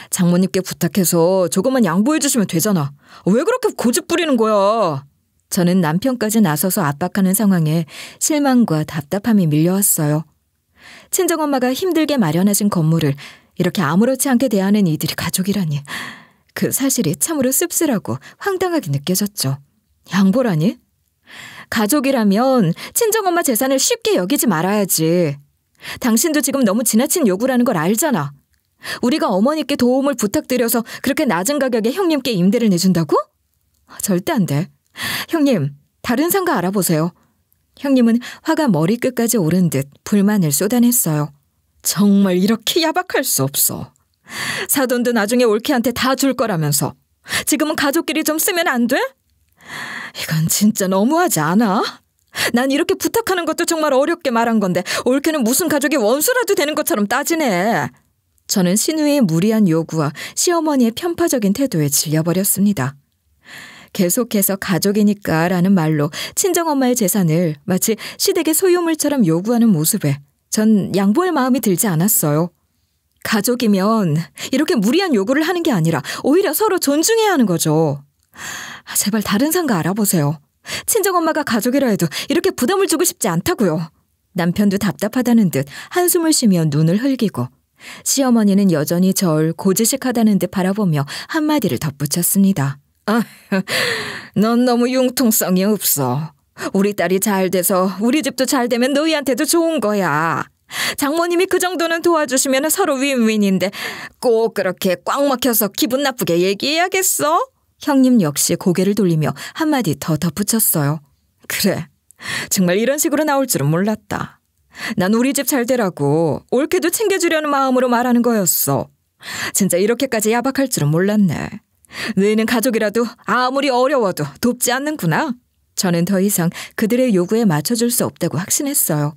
장모님께 부탁해서 조금만 양보해 주시면 되잖아. 왜 그렇게 고집 부리는 거야? 저는 남편까지 나서서 압박하는 상황에 실망과 답답함이 밀려왔어요. 친정엄마가 힘들게 마련하신 건물을 이렇게 아무렇지 않게 대하는 이들이 가족이라니. 그 사실이 참으로 씁쓸하고 황당하게 느껴졌죠. 양보라니? 가족이라면 친정엄마 재산을 쉽게 여기지 말아야지. 당신도 지금 너무 지나친 요구라는 걸 알잖아. 우리가 어머니께 도움을 부탁드려서 그렇게 낮은 가격에 형님께 임대를 내준다고? 절대 안 돼. 형님, 다른 상가 알아보세요. 형님은 화가 머리끝까지 오른 듯 불만을 쏟아냈어요. 정말 이렇게 야박할 수 없어. 사돈도 나중에 올케한테 다 줄 거라면서. 지금은 가족끼리 좀 쓰면 안 돼? 이건 진짜 너무하지 않아? 난 이렇게 부탁하는 것도 정말 어렵게 말한 건데 올케는 무슨 가족이 원수라도 되는 것처럼 따지네. 저는 신우의 무리한 요구와 시어머니의 편파적인 태도에 질려버렸습니다. 계속해서 가족이니까 라는 말로 친정엄마의 재산을 마치 시댁의 소유물처럼 요구하는 모습에 전 양보할 마음이 들지 않았어요. 가족이면 이렇게 무리한 요구를 하는 게 아니라 오히려 서로 존중해야 하는 거죠. 제발 다른 상가 알아보세요. 친정엄마가 가족이라 해도 이렇게 부담을 주고 싶지 않다고요. 남편도 답답하다는 듯 한숨을 쉬며 눈을 흘기고 시어머니는 여전히 절 고지식하다는 듯 바라보며 한마디를 덧붙였습니다. 넌 너무 융통성이 없어. 우리 딸이 잘 돼서 우리 집도 잘 되면 너희한테도 좋은 거야. 장모님이 그 정도는 도와주시면 서로 윈윈인데 꼭 그렇게 꽉 막혀서 기분 나쁘게 얘기해야겠어? 형님 역시 고개를 돌리며 한마디 더 덧붙였어요. 그래, 정말 이런 식으로 나올 줄은 몰랐다. 난 우리 집 잘 되라고 올케도 챙겨주려는 마음으로 말하는 거였어. 진짜 이렇게까지 야박할 줄은 몰랐네. 너희는 가족이라도 아무리 어려워도 돕지 않는구나. 저는 더 이상 그들의 요구에 맞춰줄 수 없다고 확신했어요.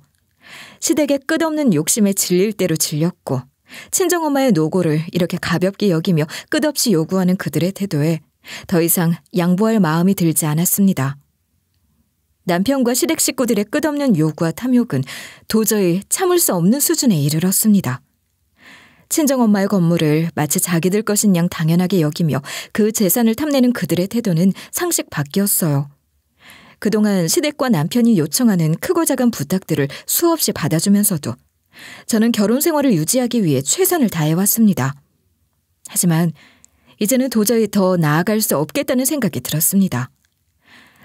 시댁의 끝없는 욕심에 질릴 대로 질렸고 친정엄마의 노고를 이렇게 가볍게 여기며 끝없이 요구하는 그들의 태도에 더 이상 양보할 마음이 들지 않았습니다. 남편과 시댁 식구들의 끝없는 요구와 탐욕은 도저히 참을 수 없는 수준에 이르렀습니다. 친정엄마의 건물을 마치 자기들 것인 양 당연하게 여기며 그 재산을 탐내는 그들의 태도는 상식 밖이었어요. 그동안 시댁과 남편이 요청하는 크고 작은 부탁들을 수없이 받아주면서도 저는 결혼 생활을 유지하기 위해 최선을 다해왔습니다. 하지만 이제는 도저히 더 나아갈 수 없겠다는 생각이 들었습니다.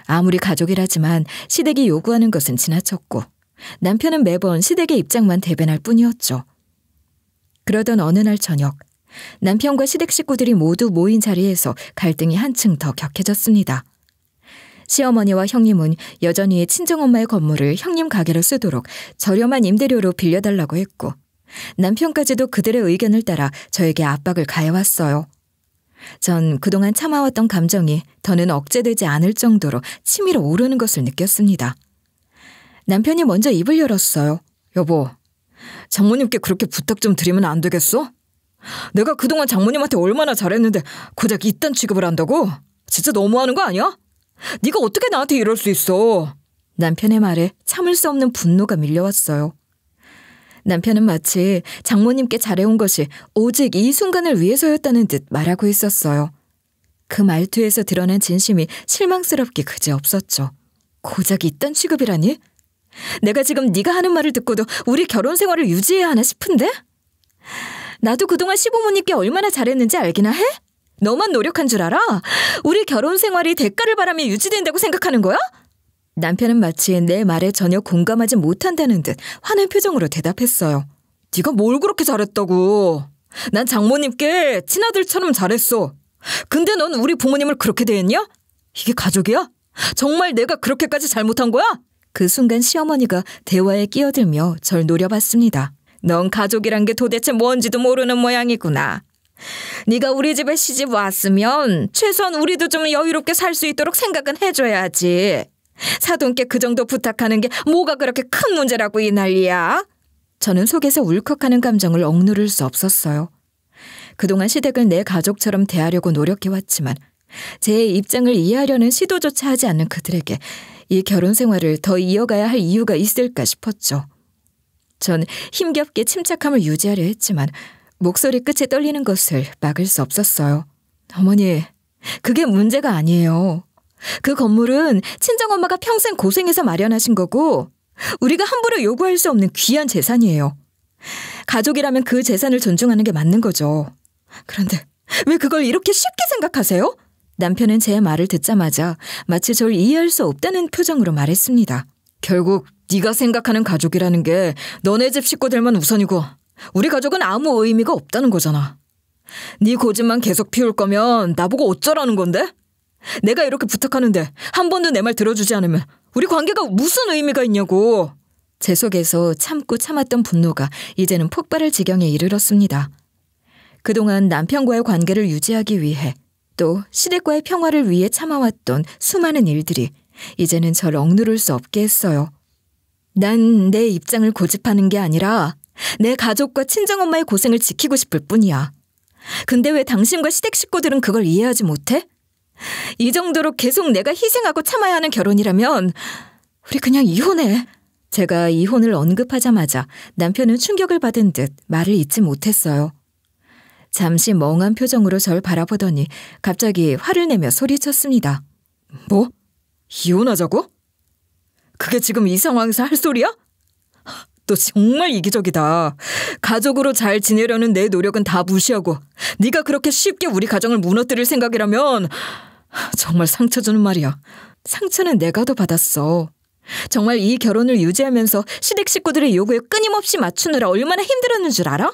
아무리 가족이라지만 시댁이 요구하는 것은 지나쳤고 남편은 매번 시댁의 입장만 대변할 뿐이었죠. 그러던 어느 날 저녁, 남편과 시댁 식구들이 모두 모인 자리에서 갈등이 한층 더 격해졌습니다. 시어머니와 형님은 여전히 친정엄마의 건물을 형님 가게로 쓰도록 저렴한 임대료로 빌려달라고 했고 남편까지도 그들의 의견을 따라 저에게 압박을 가해왔어요. 전 그동안 참아왔던 감정이 더는 억제되지 않을 정도로 치밀어 오르는 것을 느꼈습니다. 남편이 먼저 입을 열었어요. 여보, 장모님께 그렇게 부탁 좀 드리면 안 되겠어? 내가 그동안 장모님한테 얼마나 잘했는데 고작 이딴 취급을 한다고? 진짜 너무하는 거 아니야? 네가 어떻게 나한테 이럴 수 있어? 남편의 말에 참을 수 없는 분노가 밀려왔어요. 남편은 마치 장모님께 잘해온 것이 오직 이 순간을 위해서였다는 듯 말하고 있었어요. 그 말투에서 드러난 진심이 실망스럽게 그지없었죠. 고작 이딴 취급이라니? 내가 지금 네가 하는 말을 듣고도 우리 결혼 생활을 유지해야 하나 싶은데? 나도 그동안 시부모님께 얼마나 잘했는지 알기나 해? 너만 노력한 줄 알아? 우리 결혼 생활이 대가를 바라며 유지된다고 생각하는 거야? 남편은 마치 내 말에 전혀 공감하지 못한다는 듯 화난 표정으로 대답했어요. 네가 뭘 그렇게 잘했다고? 난 장모님께 친아들처럼 잘했어. 근데 넌 우리 부모님을 그렇게 대했냐? 이게 가족이야? 정말 내가 그렇게까지 잘못한 거야? 그 순간 시어머니가 대화에 끼어들며 절 노려봤습니다. 넌 가족이란 게 도대체 뭔지도 모르는 모양이구나. 네가 우리 집에 시집 왔으면 최소한 우리도 좀 여유롭게 살 수 있도록 생각은 해줘야지. 사돈께 그 정도 부탁하는 게 뭐가 그렇게 큰 문제라고 이 난리야? 저는 속에서 울컥하는 감정을 억누를 수 없었어요. 그동안 시댁을 내 가족처럼 대하려고 노력해왔지만 제 입장을 이해하려는 시도조차 하지 않는 그들에게 이 결혼 생활을 더 이어가야 할 이유가 있을까 싶었죠. 전 힘겹게 침착함을 유지하려 했지만 목소리 끝에 떨리는 것을 막을 수 없었어요. 어머니, 그게 문제가 아니에요. 그 건물은 친정엄마가 평생 고생해서 마련하신 거고 우리가 함부로 요구할 수 없는 귀한 재산이에요. 가족이라면 그 재산을 존중하는 게 맞는 거죠. 그런데 왜 그걸 이렇게 쉽게 생각하세요? 남편은 제 말을 듣자마자 마치 절 이해할 수 없다는 표정으로 말했습니다. 결국 네가 생각하는 가족이라는 게 너네 집 식구들만 우선이고 우리 가족은 아무 의미가 없다는 거잖아. 네 고집만 계속 피울 거면 나보고 어쩌라는 건데? 내가 이렇게 부탁하는데 한 번도 내 말 들어주지 않으면 우리 관계가 무슨 의미가 있냐고. 제 속에서 참고 참았던 분노가 이제는 폭발할 지경에 이르렀습니다. 그동안 남편과의 관계를 유지하기 위해 또 시댁과의 평화를 위해 참아왔던 수많은 일들이 이제는 절 억누를 수 없게 했어요. 난 내 입장을 고집하는 게 아니라 내 가족과 친정엄마의 고생을 지키고 싶을 뿐이야. 근데 왜 당신과 시댁 식구들은 그걸 이해하지 못해? 이 정도로 계속 내가 희생하고 참아야 하는 결혼이라면 우리 그냥 이혼해. 제가 이혼을 언급하자마자 남편은 충격을 받은 듯 말을 잇지 못했어요. 잠시 멍한 표정으로 절 바라보더니 갑자기 화를 내며 소리쳤습니다. 뭐? 이혼하자고? 그게 지금 이 상황에서 할 소리야? 너 정말 이기적이다. 가족으로 잘 지내려는 내 노력은 다 무시하고 네가 그렇게 쉽게 우리 가정을 무너뜨릴 생각이라면 정말 상처 주는 말이야. 상처는 내가 더 받았어. 정말 이 결혼을 유지하면서 시댁 식구들의 요구에 끊임없이 맞추느라 얼마나 힘들었는 줄 알아?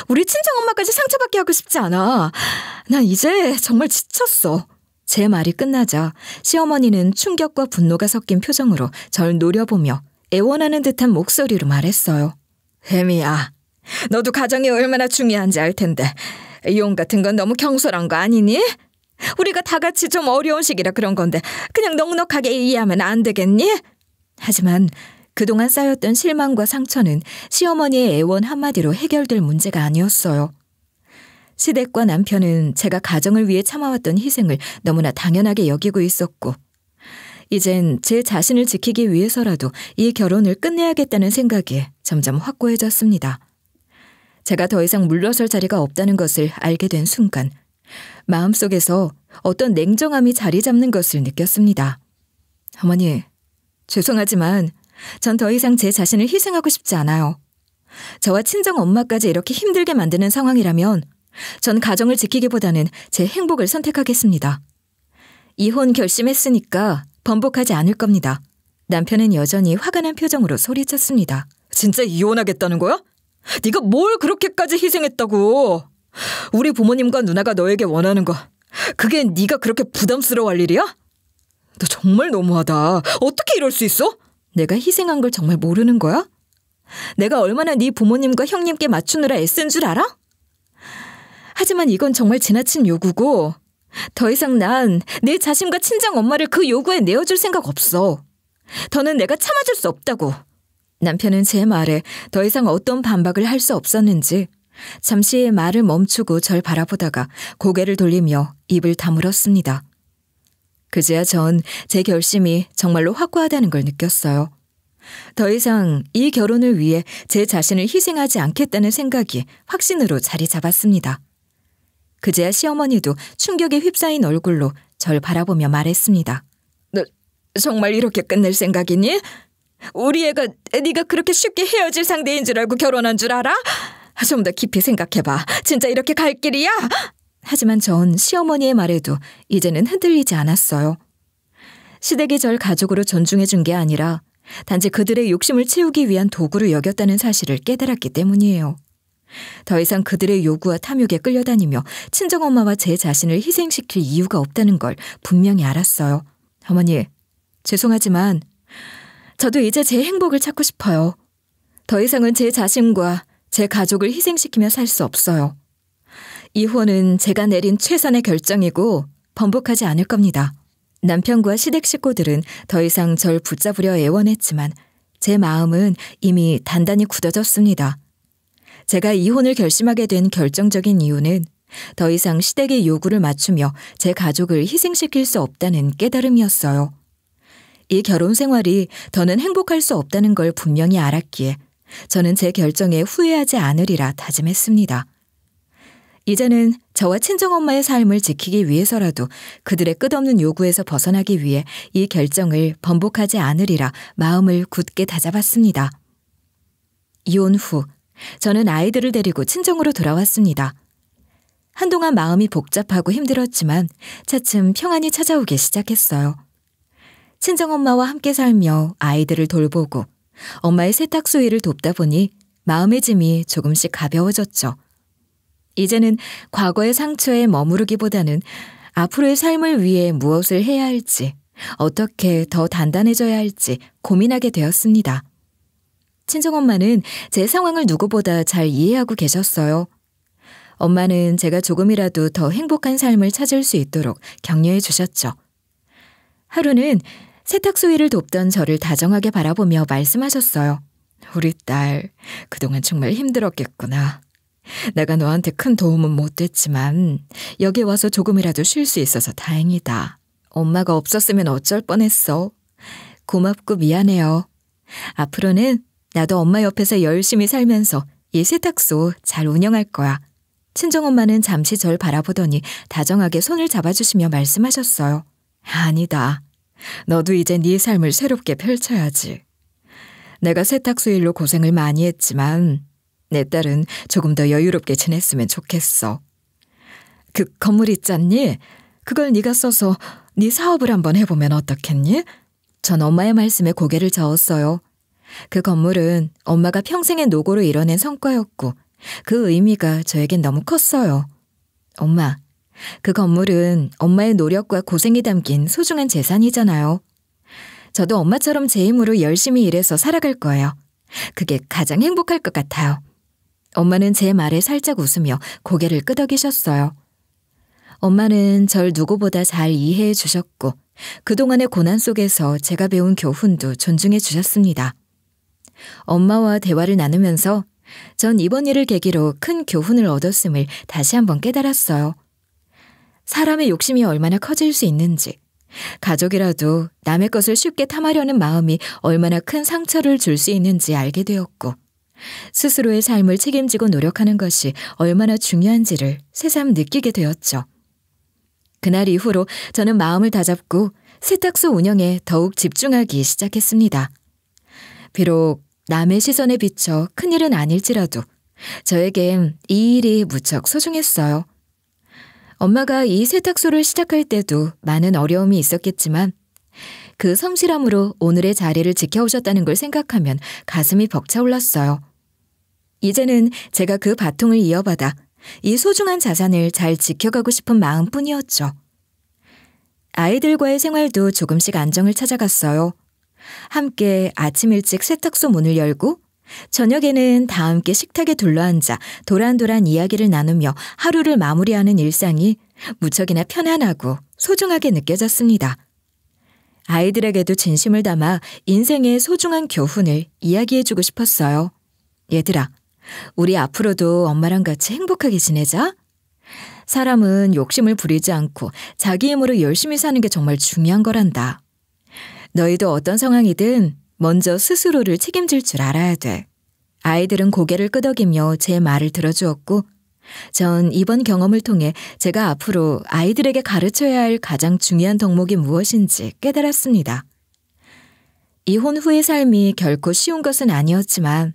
우리 친정엄마까지 상처받게 하고 싶지 않아. 난 이제 정말 지쳤어. 제 말이 끝나자 시어머니는 충격과 분노가 섞인 표정으로 절 노려보며 애원하는 듯한 목소리로 말했어요. 혜미야, 너도 가정이 얼마나 중요한지 알 텐데 이혼 같은 건 너무 경솔한 거 아니니? 우리가 다 같이 좀 어려운 시기라 그런 건데 그냥 넉넉하게 이해하면 안 되겠니? 하지만 그동안 쌓였던 실망과 상처는 시어머니의 애원 한마디로 해결될 문제가 아니었어요. 시댁과 남편은 제가 가정을 위해 참아왔던 희생을 너무나 당연하게 여기고 있었고 이젠 제 자신을 지키기 위해서라도 이 결혼을 끝내야겠다는 생각이 점점 확고해졌습니다. 제가 더 이상 물러설 자리가 없다는 것을 알게 된 순간 마음속에서 어떤 냉정함이 자리 잡는 것을 느꼈습니다. 어머니, 죄송하지만 전 더 이상 제 자신을 희생하고 싶지 않아요. 저와 친정 엄마까지 이렇게 힘들게 만드는 상황이라면 전 가정을 지키기보다는 제 행복을 선택하겠습니다. 이혼 결심했으니까 번복하지 않을 겁니다. 남편은 여전히 화가 난 표정으로 소리쳤습니다. 진짜 이혼하겠다는 거야? 네가 뭘 그렇게까지 희생했다고. 우리 부모님과 누나가 너에게 원하는 거 그게 네가 그렇게 부담스러워할 일이야? 너 정말 너무하다. 어떻게 이럴 수 있어? 내가 희생한 걸 정말 모르는 거야? 내가 얼마나 네 부모님과 형님께 맞추느라 애쓴 줄 알아? 하지만 이건 정말 지나친 요구고 더 이상 난 내 자신과 친정 엄마를 그 요구에 내어줄 생각 없어. 더는 내가 참아줄 수 없다고. 남편은 제 말에 더 이상 어떤 반박을 할 수 없었는지 잠시 말을 멈추고 절 바라보다가 고개를 돌리며 입을 다물었습니다. 그제야 전 제 결심이 정말로 확고하다는 걸 느꼈어요. 더 이상 이 결혼을 위해 제 자신을 희생하지 않겠다는 생각이 확신으로 자리 잡았습니다. 그제야 시어머니도 충격에 휩싸인 얼굴로 절 바라보며 말했습니다. 너 정말 이렇게 끝낼 생각이니? 우리 애가 네가 그렇게 쉽게 헤어질 상대인 줄 알고 결혼한 줄 알아? 좀 더 깊이 생각해봐. 진짜 이렇게 갈 길이야? 하지만 전 시어머니의 말에도 이제는 흔들리지 않았어요. 시댁이 절 가족으로 존중해준 게 아니라 단지 그들의 욕심을 채우기 위한 도구로 여겼다는 사실을 깨달았기 때문이에요. 더 이상 그들의 요구와 탐욕에 끌려다니며 친정엄마와 제 자신을 희생시킬 이유가 없다는 걸 분명히 알았어요. 어머니, 죄송하지만 저도 이제 제 행복을 찾고 싶어요. 더 이상은 제 자신과 제 가족을 희생시키며 살 수 없어요. 이혼은 제가 내린 최선의 결정이고 번복하지 않을 겁니다. 남편과 시댁 식구들은 더 이상 절 붙잡으려 애원했지만 제 마음은 이미 단단히 굳어졌습니다. 제가 이혼을 결심하게 된 결정적인 이유는 더 이상 시댁의 요구를 맞추며 제 가족을 희생시킬 수 없다는 깨달음이었어요. 이 결혼 생활이 더는 행복할 수 없다는 걸 분명히 알았기에 저는 제 결정에 후회하지 않으리라 다짐했습니다. 이제는 저와 친정엄마의 삶을 지키기 위해서라도 그들의 끝없는 요구에서 벗어나기 위해 이 결정을 번복하지 않으리라 마음을 굳게 다잡았습니다. 이혼 후 저는 아이들을 데리고 친정으로 돌아왔습니다. 한동안 마음이 복잡하고 힘들었지만 차츰 평안이 찾아오기 시작했어요. 친정엄마와 함께 살며 아이들을 돌보고 엄마의 세탁소 일을 돕다 보니 마음의 짐이 조금씩 가벼워졌죠. 이제는 과거의 상처에 머무르기보다는 앞으로의 삶을 위해 무엇을 해야 할지, 어떻게 더 단단해져야 할지 고민하게 되었습니다. 친정엄마는 제 상황을 누구보다 잘 이해하고 계셨어요. 엄마는 제가 조금이라도 더 행복한 삶을 찾을 수 있도록 격려해 주셨죠. 하루는 세탁소 일을 돕던 저를 다정하게 바라보며 말씀하셨어요. 우리 딸, 그동안 정말 힘들었겠구나. 내가 너한테 큰 도움은 못 됐지만 여기 와서 조금이라도 쉴 수 있어서 다행이다. 엄마가 없었으면 어쩔 뻔했어. 고맙고 미안해요. 앞으로는 나도 엄마 옆에서 열심히 살면서 이 세탁소 잘 운영할 거야. 친정엄마는 잠시 절 바라보더니 다정하게 손을 잡아주시며 말씀하셨어요. 아니다. 너도 이제 네 삶을 새롭게 펼쳐야지. 내가 세탁소 일로 고생을 많이 했지만 내 딸은 조금 더 여유롭게 지냈으면 좋겠어. 그 건물 있잖니? 그걸 네가 써서 네 사업을 한번 해보면 어떻겠니? 전 엄마의 말씀에 고개를 저었어요. 그 건물은 엄마가 평생의 노고로 이뤄낸 성과였고 그 의미가 저에겐 너무 컸어요. 엄마, 그 건물은 엄마의 노력과 고생이 담긴 소중한 재산이잖아요. 저도 엄마처럼 제 힘으로 열심히 일해서 살아갈 거예요. 그게 가장 행복할 것 같아요. 엄마는 제 말에 살짝 웃으며 고개를 끄덕이셨어요. 엄마는 절 누구보다 잘 이해해 주셨고 그동안의 고난 속에서 제가 배운 교훈도 존중해 주셨습니다. 엄마와 대화를 나누면서 전 이번 일을 계기로 큰 교훈을 얻었음을 다시 한번 깨달았어요. 사람의 욕심이 얼마나 커질 수 있는지, 가족이라도 남의 것을 쉽게 탐하려는 마음이 얼마나 큰 상처를 줄 수 있는지 알게 되었고, 스스로의 삶을 책임지고 노력하는 것이 얼마나 중요한지를 새삼 느끼게 되었죠. 그날 이후로 저는 마음을 다잡고 세탁소 운영에 더욱 집중하기 시작했습니다. 비록 남의 시선에 비쳐 큰일은 아닐지라도 저에겐 이 일이 무척 소중했어요. 엄마가 이 세탁소를 시작할 때도 많은 어려움이 있었겠지만 그 성실함으로 오늘의 자리를 지켜오셨다는 걸 생각하면 가슴이 벅차올랐어요. 이제는 제가 그 바통을 이어받아 이 소중한 자산을 잘 지켜가고 싶은 마음뿐이었죠. 아이들과의 생활도 조금씩 안정을 찾아갔어요. 함께 아침 일찍 세탁소 문을 열고 저녁에는 다 함께 식탁에 둘러앉아 도란도란 이야기를 나누며 하루를 마무리하는 일상이 무척이나 편안하고 소중하게 느껴졌습니다. 아이들에게도 진심을 담아 인생의 소중한 교훈을 이야기해주고 싶었어요. 얘들아, 우리 앞으로도 엄마랑 같이 행복하게 지내자. 사람은 욕심을 부리지 않고 자기 힘으로 열심히 사는 게 정말 중요한 거란다. 너희도 어떤 상황이든 먼저 스스로를 책임질 줄 알아야 돼. 아이들은 고개를 끄덕이며 제 말을 들어주었고 전 이번 경험을 통해 제가 앞으로 아이들에게 가르쳐야 할 가장 중요한 덕목이 무엇인지 깨달았습니다. 이혼 후의 삶이 결코 쉬운 것은 아니었지만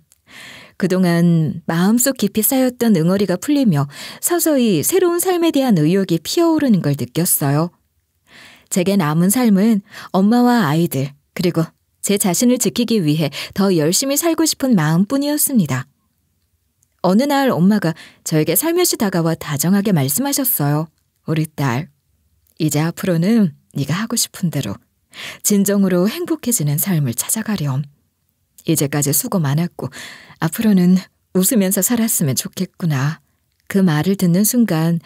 그동안 마음속 깊이 쌓였던 응어리가 풀리며 서서히 새로운 삶에 대한 의욕이 피어오르는 걸 느꼈어요. 제게 남은 삶은 엄마와 아이들 그리고 제 자신을 지키기 위해 더 열심히 살고 싶은 마음뿐이었습니다. 어느 날 엄마가 저에게 살며시 다가와 다정하게 말씀하셨어요. 우리 딸, 이제 앞으로는 네가 하고 싶은 대로 진정으로 행복해지는 삶을 찾아가렴. 이제까지 수고 많았고 앞으로는 웃으면서 살았으면 좋겠구나. 그 말을 듣는 순간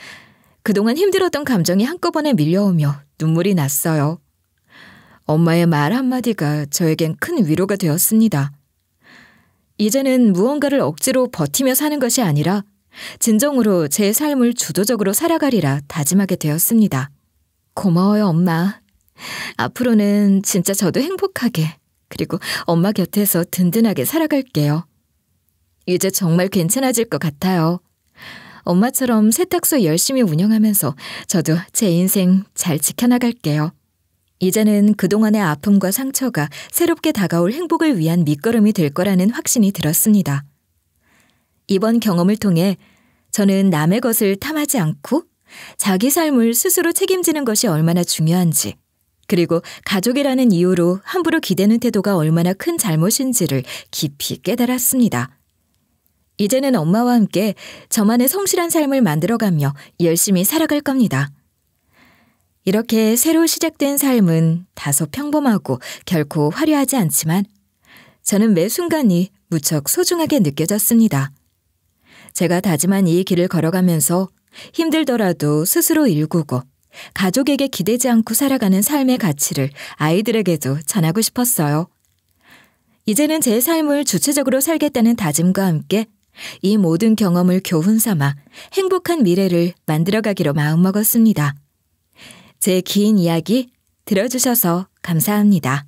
그동안 힘들었던 감정이 한꺼번에 밀려오며 눈물이 났어요. 엄마의 말 한마디가 저에겐 큰 위로가 되었습니다. 이제는 무언가를 억지로 버티며 사는 것이 아니라 진정으로 제 삶을 주도적으로 살아가리라 다짐하게 되었습니다. 고마워요, 엄마. 앞으로는 진짜 저도 행복하게 그리고 엄마 곁에서 든든하게 살아갈게요. 이제 정말 괜찮아질 것 같아요. 엄마처럼 세탁소 열심히 운영하면서 저도 제 인생 잘 지켜나갈게요. 이제는 그동안의 아픔과 상처가 새롭게 다가올 행복을 위한 밑거름이 될 거라는 확신이 들었습니다. 이번 경험을 통해 저는 남의 것을 탐하지 않고 자기 삶을 스스로 책임지는 것이 얼마나 중요한지, 그리고 가족이라는 이유로 함부로 기대는 태도가 얼마나 큰 잘못인지를 깊이 깨달았습니다. 이제는 엄마와 함께 저만의 성실한 삶을 만들어가며 열심히 살아갈 겁니다. 이렇게 새로 시작된 삶은 다소 평범하고 결코 화려하지 않지만 저는 매 순간이 무척 소중하게 느껴졌습니다. 제가 다짐한 이 길을 걸어가면서 힘들더라도 스스로 일구고 가족에게 기대지 않고 살아가는 삶의 가치를 아이들에게도 전하고 싶었어요. 이제는 제 삶을 주체적으로 살겠다는 다짐과 함께 이 모든 경험을 교훈 삼아 행복한 미래를 만들어가기로 마음먹었습니다. 제 긴 이야기 들어주셔서 감사합니다.